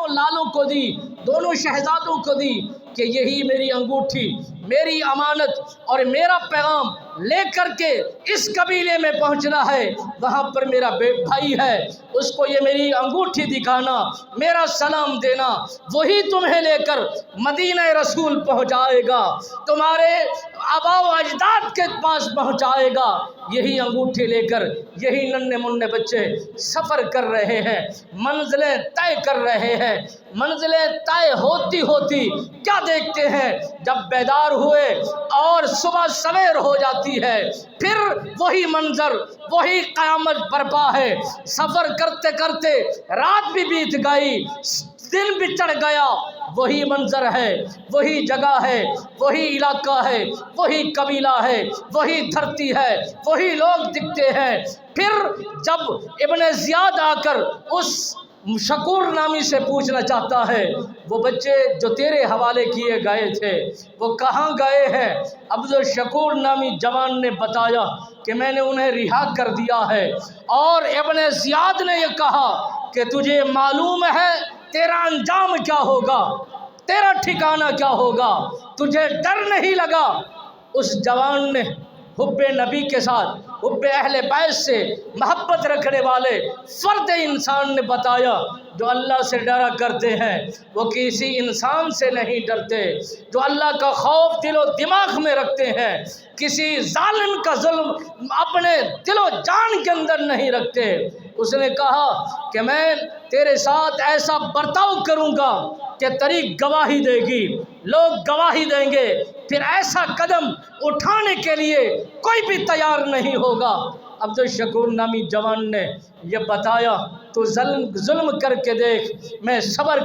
دونوں لالوں کو دی، دونوں شہزادوں کو دی کہ یہی میری انگوٹھی، میری امانت اور میرا پیغام لے کر کے اس قبیلے میں پہنچنا ہے، وہاں پر میرا بھائی ہے، اس کو یہ میری انگوٹھی دکھانا، میرا سلام دینا، وہی تمہیں لے کر مدینہ رسول پہنچائے گا، تمہارے آباء و اجداد کے پاس پہنچائے گا۔ یہی انگوٹھی لے کر یہی ننھے منھے بچے سفر کر رہے ہیں، منزلیں طے کر رہے ہیں۔ منزلیں طے ہوتی ہوتی کیا دیکھتے ہیں، جب بیدار ہوئے اور صبح سویر ہو جاتی ہے، پھر وہی منظر، وہی قیامت برپا ہے۔ سفر کرتے کرتے رات بھی بیت گئی، دن بھی چڑھ گیا، وہی منظر ہے، وہی جگہ ہے، وہی علاقہ ہے، وہی قبیلہ ہے، وہی دھرتی ہے، وہی لوگ دکھتے ہیں۔ پھر جب ابن زیاد آ کر اس شکور نامی سے پوچھنا چاہتا ہے، وہ بچے جو تیرے حوالے کیے گئے تھے وہ کہاں گئے ہیں؟ عبد الشکور نامی جوان نے بتایا کہ میں نے انہیں رہا کر دیا ہے۔ اور ابن زیاد نے یہ کہا کہ تجھے معلوم ہے تیرا انجام کیا ہوگا، تیرا ٹھکانہ کیا ہوگا، تجھے ڈر نہیں لگا؟ اس جوان نے حب نبی کے ساتھ، حب اہل بیت سے محبت رکھنے والے فرد انسان نے بتایا، جو اللہ سے ڈرا کرتے ہیں وہ کسی انسان سے نہیں ڈرتے، جو اللہ کا خوف دل و دماغ میں رکھتے ہیں کسی ظالم کا ظلم اپنے دل و جان کے اندر نہیں رکھتے۔ اس نے کہا کہ میں تیرے ساتھ ایسا برتاؤ کروں گا کہ طریق گواہی دے گی، لوگ گواہی دیں گے، پھر ایسا قدم اٹھانے کے لیے کوئی بھی تیار نہیں ہوگا۔ عبد الشکور نامی جوان نے یہ بتایا، تو ظلم کر کے دیکھ، میں صبر